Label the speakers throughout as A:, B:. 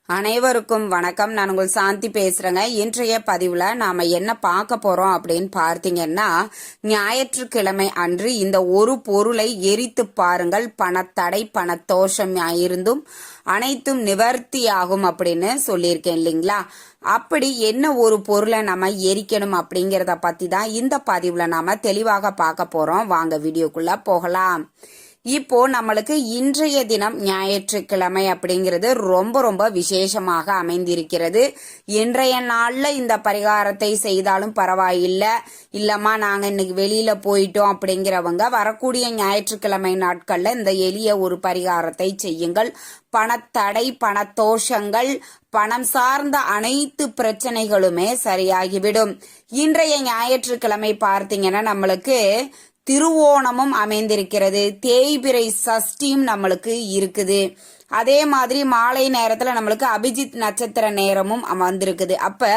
A: அனைவருக்கும் வணக்கம். நான் உங்கள் சாந்தி பேசுறேங்க. இன்றைய பதிவுல நாம என்ன பார்க்க போறோம் அப்படின்னு பார்த்தீங்கன்னா, ஞாயிற்றுக்கிழமை அன்று இந்த ஒரு பொருளை எரித்து பாருங்கள், பணத்தடை பணத்தோஷம் இருந்தும் அனைத்தும் நிவர்த்தியாகும் அப்படின்னு சொல்லியிருக்கேன் இல்லைங்களா? அப்படி என்ன ஒரு பொருளை நம்ம எரிக்கணும் அப்படிங்கிறத பத்தி தான் இந்த பதிவுல நாம தெளிவாக பார்க்க போறோம். வாங்க வீடியோக்குள்ள போகலாம். இப்போ நம்மளுக்கு இன்றைய தினம் ஞாயிற்றுக்கிழமை அப்படிங்கிறது ரொம்ப ரொம்ப விசேஷமாக அமைந்திருக்கிறது. இன்றைய நாள்ல இந்த பரிகாரத்தை செய்தாலும் பரவாயில்லை, இல்லம்மா நாங்க இன்னைக்கு வெளியில போயிட்டோம் அப்படிங்கிறவங்க வரக்கூடிய ஞாயிற்றுக்கிழமை நாட்கள்ல இந்த எளிய ஒரு பரிகாரத்தை செய்யுங்கள். பணத்தடை பணத்தோஷங்கள் பணம் சார்ந்த அனைத்து பிரச்சனைகளுமே சரியாகிவிடும். இன்றைய ஞாயிற்றுக்கிழமை பார்த்தீங்கன்னா நம்மளுக்கு திருவோணமும் அமைந்திருக்கிறது, தேய்பிறை சஷ்டியும் நம்மளுக்கு இருக்குது. அதே மாதிரி மாலை நேரத்துல நம்மளுக்கு அபிஜித் நட்சத்திர நேரமும் வந்திருக்குது. அப்ப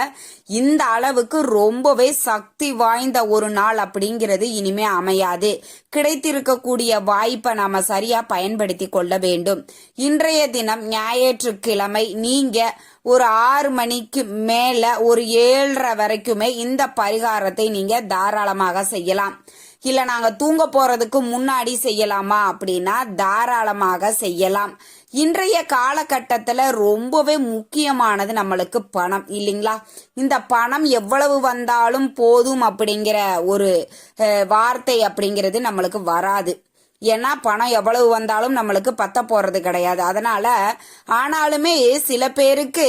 A: இந்த அளவுக்கு ரொம்பவே சக்தி வாய்ந்த ஒரு நாள் அப்படிங்கிறது இனிமே அமையாது. கிடைத்திருக்கக்கூடிய வாய்ப்பை நாம சரியா பயன்படுத்தி கொள்ள வேண்டும். இன்றைய தினம் ஞாயிற்றுக்கிழமை நீங்க ஒரு 6 மணிக்கு மேல ஒரு 7:30 வரைக்குமே இந்த பரிகாரத்தை நீங்க தாராளமாக செய்யலாம். இல்ல நாங்க தூங்க போறதுக்கு முன்னாடி செய்யலாமா அப்படின்னா தாராளமாக செய்யலாம். இன்றைய காலகட்டத்துல ரொம்பவே முக்கியமானது நம்மளுக்கு பணம் இல்லைங்களா? இந்த பணம் எவ்வளவு வந்தாலும் போதும் அப்படிங்கிற ஒரு வார்த்தை அப்படிங்கிறது நம்மளுக்கு வராது. ஏன்னா பணம் எவ்வளவு வந்தாலும் நம்மளுக்கு பத்த போறது கிடையாது. அதனால ஆனாலுமே சில பேருக்கு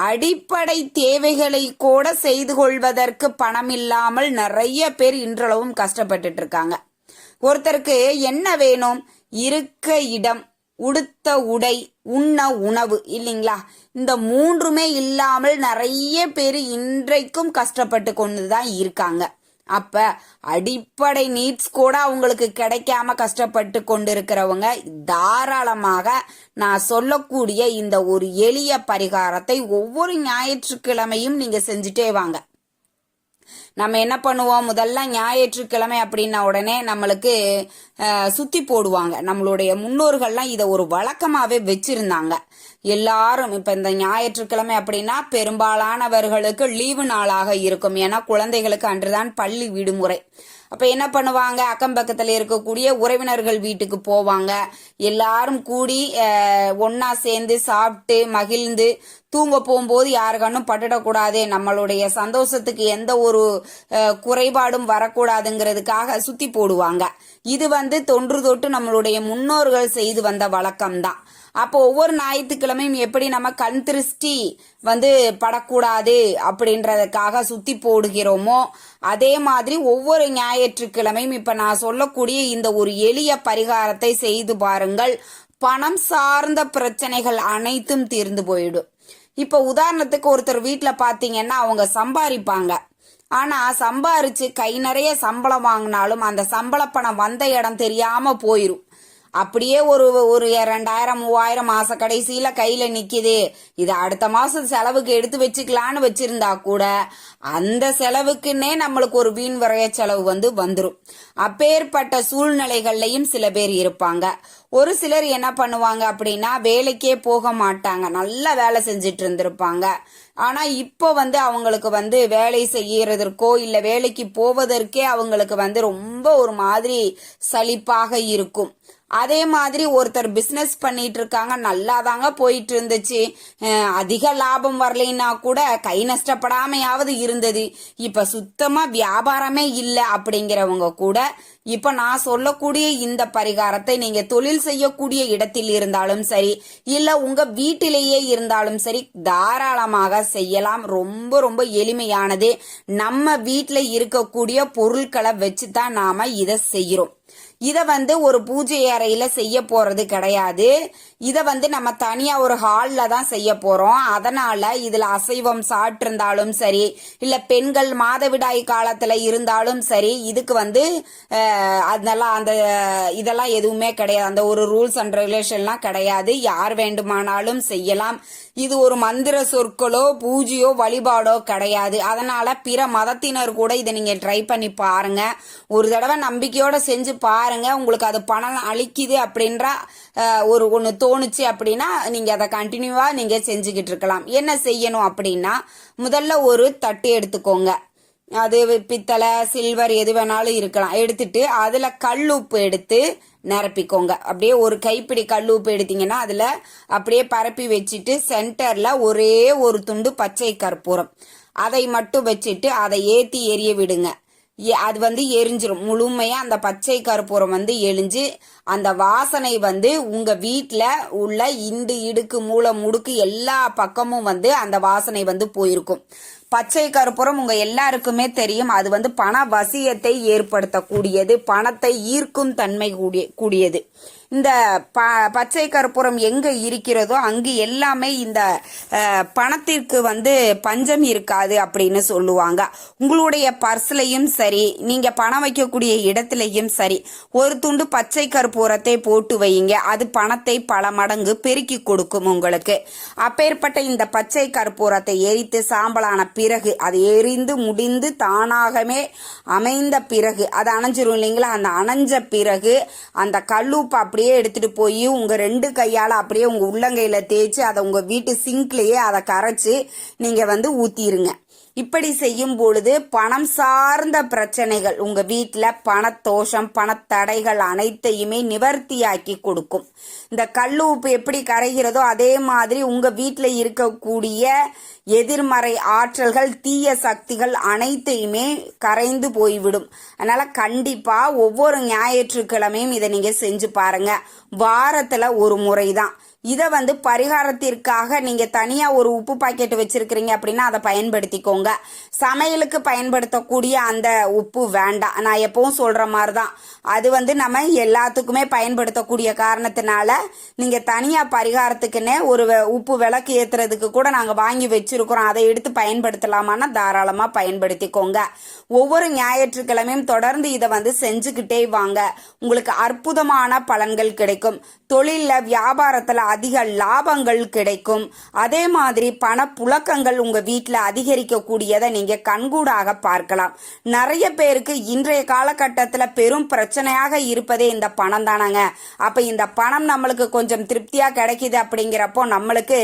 A: அடிப்படை தேவைகளை கூட செய்து கொள்வதற்கு பணம் இல்லாமல் நிறைய பேர் இன்றளவும் கஷ்டப்பட்டுட்டு இருக்காங்க. ஒருத்தருக்கு என்ன வேணும்? இருக்க இடம், உடுத்த உடை, உண்ண உணவு இல்லைங்களா? இந்த மூன்றுமே இல்லாமல் நிறைய பேர் இன்றைக்கும் கஷ்டப்பட்டு கொண்டுதான் இருக்காங்க. அப்ப அடிப்படை நீட்ஸ் கூட அவங்களுக்கு கிடைக்காம கஷ்டப்பட்டு கொண்டிருக்கிறவங்க தாராளமாக நான் சொல்லக்கூடிய இந்த ஒரு எளிய பரிகாரத்தை ஒவ்வொரு ஞாயிற்றுக்கிழமையும் நீங்க செஞ்சுட்டே வாங்க. நம்ம என்ன பண்ணுவோம், முதல்ல ஞாயிற்றுக்கிழமை அப்படின்னா உடனே நம்மளுக்கு சுத்தி போடுவாங்க. நம்மளுடைய முன்னோர்கள்லாம் இதை ஒரு வழக்கமாவே வச்சிருந்தாங்க. எல்லாரும் இப்ப இந்த ஞாயிற்றுக்கிழமை அப்படின்னா பெரும்பாலானவர்களுக்கு லீவு நாளாக இருக்கும். ஏன்னா குழந்தைகளுக்கு அன்றுதான் பள்ளி விடுமுறை. அப்ப என்ன பண்ணுவாங்க, அக்கம் பக்கத்துல இருக்கக்கூடிய உறவினர்கள் வீட்டுக்கு போவாங்க. எல்லாரும் கூடி ஒன்னா சேர்ந்து சாப்பிட்டு மகிழ்ந்து தூங்க போகும்போது யாரு கண்ணும் பட்டுடக்கூடாது, நம்மளுடைய சந்தோஷத்துக்கு எந்த ஒரு குறைபாடும் வரக்கூடாதுங்கிறதுக்காக சுத்தி போடுவாங்க. இது தொன்று தொட்டு நம்மளுடைய முன்னோர்கள் செய்து வந்த வழக்கம்தான். அப்போ ஒவ்வொரு ஞாயிற்றுக்கிழமையும் எப்படி நம்ம கண் திருஷ்டி படக்கூடாது அப்படின்றதுக்காக சுத்தி போடுகிறோமோ அதே மாதிரி ஒவ்வொரு ஞாயிற்றுக்கிழமையும் இப்ப நான் சொல்லக்கூடிய இந்த ஒரு எளிய பரிகாரத்தை செய்து பாருங்கள். பணம் சார்ந்த பிரச்சனைகள் அனைத்தும் தீர்ந்து போயிடும். இப்ப உதாரணத்துக்கு ஒருத்தர் வீட்டுல பாத்தீங்கன்னா அவங்க சம்பாதிப்பாங்க. ஆனா சம்பாரிச்சு கை நிறைய சம்பளம் வாங்கினாலும் அந்த சம்பள பணம் வந்த இடம் தெரியாம போயிரும். அப்படியே ஒரு 2000 3000 மாச கடைசியில கையில நிக்குது, இது அடுத்த மாசம் செலவுக்கு எடுத்து வச்சுக்கலான்னு வச்சிருந்தா கூட அந்த செலவுக்குன்னே நம்மளுக்கு ஒரு வீண் விரைய செலவு வந்துரும். அப்பேற்பட்ட சூழ்நிலைகள்லயும் சில பேர் இருப்பாங்க. ஒரு சிலர் என்ன பண்ணுவாங்க அப்படின்னா வேலைக்கே போக மாட்டாங்க, நல்லா வேலை செஞ்சிட்டு இருந்திருப்பாங்க. ஆனா இப்போ அவங்களுக்கு வேலை செய்யறதற்கோ இல்ல வேலைக்கு போவதற்கே அவங்களுக்கு ரொம்ப ஒரு மாதிரி சலிப்பாக இருக்கும். அதே மாதிரி ஒருத்தர் பிசினஸ் பண்ணிட்டு இருக்காங்க, நல்லா தாங்க போயிட்டு இருந்துச்சு, அதிக லாபம் வரலைன்னா கூட கை நஷ்டப்படாமையாவது இருந்தது, இப்ப சுத்தமா வியாபாரமே இல்லை அப்படிங்கிறவங்க கூட இப்ப நான் சொல்லக்கூடிய இந்த பரிகாரத்தை நீங்க தொழில் செய்யக்கூடிய இடத்தில் இருந்தாலும் சரி இல்ல உங்க வீட்டிலேயே இருந்தாலும் சரி தாராளமாக செய்யலாம். ரொம்ப ரொம்ப எளிமையானது. நம்ம வீட்டுல இருக்கக்கூடிய பொருட்களை வச்சுதான் நாம இதை செய்யறோம். இதை ஒரு பூஜை அறையில செய்ய போறது கிடையாது. இதை நம்ம தனியா ஒரு ஹால்ல தான் செய்ய போறோம். அதனால இதுல அசைவம் சாப்பிட்டு இருந்தாலும் சரி இல்ல பெண்கள் மாதவிடாய் காலத்துல இருந்தாலும் சரி இதுக்கு அதெல்லாம் இதெல்லாம் எதுவுமே கிடையாது. அந்த ஒரு ரூல்ஸ் அண்ட் ரெகுலேஷன்லாம் கிடையாது. யார் வேண்டுமானாலும் செய்யலாம். இது ஒரு மந்திர சொற்களோ பூஜையோ வழிபாடோ கிடையாது. அதனால பிற மதத்தினர் கூட இதை நீங்க ட்ரை பண்ணி பாருங்க. ஒரு தடவை நம்பிக்கையோட செஞ்சு பாருங்க. பாருங்க. உங்களுக்கு அது பணம் அளிக்குது அப்படின்ற ஒன்று தோணுச்சு அப்படின்னா நீங்க அதை கண்டினியூவா நீங்க செஞ்சுக்கிட்டு இருக்கலாம். என்ன செய்யணும் அப்படின்னா, முதல்ல ஒரு தட்டு எடுத்துக்கோங்க. அது பித்தளை, சில்வர் எது வேணாலும் இருக்கலாம். எடுத்துட்டு அதுல கல்லுப்பு எடுத்து நிரப்பிக்கோங்க. அப்படியே ஒரு கைப்பிடி கல்லுப்பு எடுத்தீங்கன்னா அதுல அப்படியே பரப்பி வச்சுட்டு சென்டர்ல ஒரே ஒரு துண்டு பச்சை கற்பூரம் அதை மட்டும் வச்சுட்டு அதை ஏத்தி எரிய விடுங்க. அது எரிஞ்சிரும். முழுமையா அந்த பச்சை கற்பூரம் எரிஞ்சு அந்த வாசனை உங்க வீட்டுல உள்ள இண்டு இடுக்கு மூளை முடுக்கு எல்லா பக்கமும் அந்த வாசனை போயிருக்கும். பச்சை கற்பூரம் உங்க எல்லாருக்குமே தெரியும். அது பண வசியத்தை ஏற்படுத்தக்கூடியது, பணத்தை ஈர்க்கும் தன்மை கூடியது. இந்த பச்சை கற்பூரம் எங்க இருக்கிறதோ அங்கு எல்லாமே இந்த பணத்திற்கு பஞ்சம் இருக்காது அப்படின்னு சொல்லுவாங்க. உங்களுடைய பர்ஸ்லையும் சரி, நீங்க பணம் வைக்கக்கூடிய இடத்துலையும் சரி, ஒரு துண்டு பச்சை கற்பூரத்தை போட்டு வையுங்க. அது பணத்தை பல மடங்கு பெருக்கி கொடுக்கும் உங்களுக்கு. அப்பேற்பட்ட இந்த பச்சை கற்பூரத்தை எரித்து சாம்பலான பிறகு, அது எரிந்து முடிந்து தானாகவே அமைந்த பிறகு, அது அணைஞ்சிரும் இல்லைங்களா? அந்த அணைஞ்ச பிறகு அந்த கல்லுப்பு அப்படியே எடுத்துட்டு போய் உங்க 2 கையால அப்படியே உங்க உள்ளங்கையில தேய்ச்சி அதை உங்க வீட்டு சிங்க்லயே அதை கரைச்சு நீங்க ஊத்திருங்க. இப்படி செய்யும் பொழுது பணம் சார்ந்த பிரச்சனைகள், உங்க வீட்டுல பணத்தோஷம், பணத்தடைகள் அனைத்தையுமே நிவர்த்தியாக்கி கொடுக்கும். இந்த கல்லு உப்பு எப்படி கரைகிறதோ அதே மாதிரி உங்க வீட்டுல இருக்கக்கூடிய எதிர்மறை ஆற்றல்கள், தீய சக்திகள் அனைத்தையுமே கரைந்து போய்விடும். அதனால கண்டிப்பா ஒவ்வொரு ஞாயிற்றுக்கிழமையும் இதை நீங்க செஞ்சு பாருங்க. வாரத்துல ஒரு முறைதான். இதை பரிகாரத்திற்காக நீங்க தனியா ஒரு உப்பு பாக்கெட் வச்சிருக்கிறீங்க அப்படின்னா அதை பயன்படுத்திக்கோங்க. சமையலுக்கு பயன்படுத்தக்கூடிய அந்த உப்பு வேண்டாம். நான் எப்பவும் சொல்ற மாதிரிதான், அது நம்ம எல்லாத்துக்குமே பயன்படுத்தக்கூடிய காரணத்தினால நீங்க தனியா பரிகாரத்துக்குன்னே ஒரு உப்பு விளக்கு ஏத்துறதுக்கு கூட நாங்க வாங்கி வச்சிருக்கிறோம், அதை எடுத்து பயன்படுத்தலாமான்னா தாராளமா பயன்படுத்திக்கோங்க. ஒவ்வொரு ஞாயிற்றுக்கிழமையும் தொடர்ந்து இதை செஞ்சுக்கிட்டே வாங்க. உங்களுக்கு அற்புதமான பலன்கள் கிடைக்கும். தொழில வியாபாரத்துல அதிக லாபங்கள் கிடைக்கும். அதே மாதிரி பண புழக்கங்கள் உங்க வீட்டுல அதிகரிக்க கூடியதை நீங்க கண்கூடாக பார்க்கலாம். நிறைய பேருக்கு இன்றைய காலகட்டத்துல பெரும் பிரச்சனையாக இருப்பதே இந்த பணம் தானங்க. அப்ப இந்த பணம் நம்மளுக்கு கொஞ்சம் திருப்தியா கிடைக்குது அப்படிங்கிறப்போ நம்மளுக்கு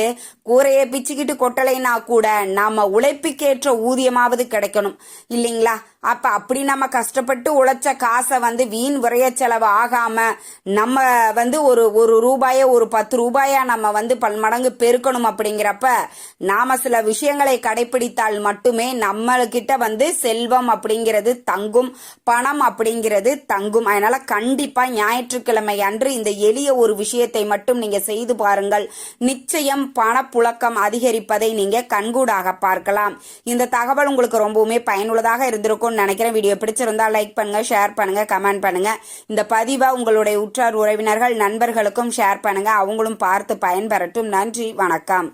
A: கூரையை பிச்சுக்கிட்டு கொட்டலைன்னா கூட நாம உழைப்புக்கேற்ற ஊதியமாவது கிடைக்கணும் இல்லைங்களா? அப்ப அப்படி நம்ம கஷ்டப்பட்டு உழைச்ச காசை வீண் விரைய செலவு ஆகாம நம்ம ஒரு ரூபாய ஒரு 10 ரூபாயா நம்ம பல்மடங்கு பெருக்கணும். அப்படிங்கிறப்ப நாம சில விஷயங்களை கடைபிடித்தால் மட்டுமே நம்மகிட்ட செல்வம் அப்படிங்கிறது தங்கும், பணம் அப்படிங்கிறது தங்கும். அதனால கண்டிப்பா ஞாயிற்றுக்கிழமை அன்று இந்த எளிய ஒரு விஷயத்தை மட்டும் நீங்க செய்து பாருங்கள். நிச்சயம் பணப்புழக்கம் அதிகரிப்பதை நீங்க கண்கூடாக பார்க்கலாம். இந்த தகவல் உங்களுக்கு ரொம்பவுமே பயனுள்ளதாக இருந்திருக்கும் நினைக்கிறேன். வீடியோ பிடிச்சிருந்தா லைக் பண்ணுங்க, ஷேர் பண்ணுங்க, கமெண்ட் பண்ணுங்க. இந்த பதிவை உங்களுடைய உற்றார் உறவினர்கள் நண்பர்களுக்கும் ஷேர் பண்ணுங்க. அவங்களும் பார்த்து பயன்பெறட்டும். நன்றி, வணக்கம்.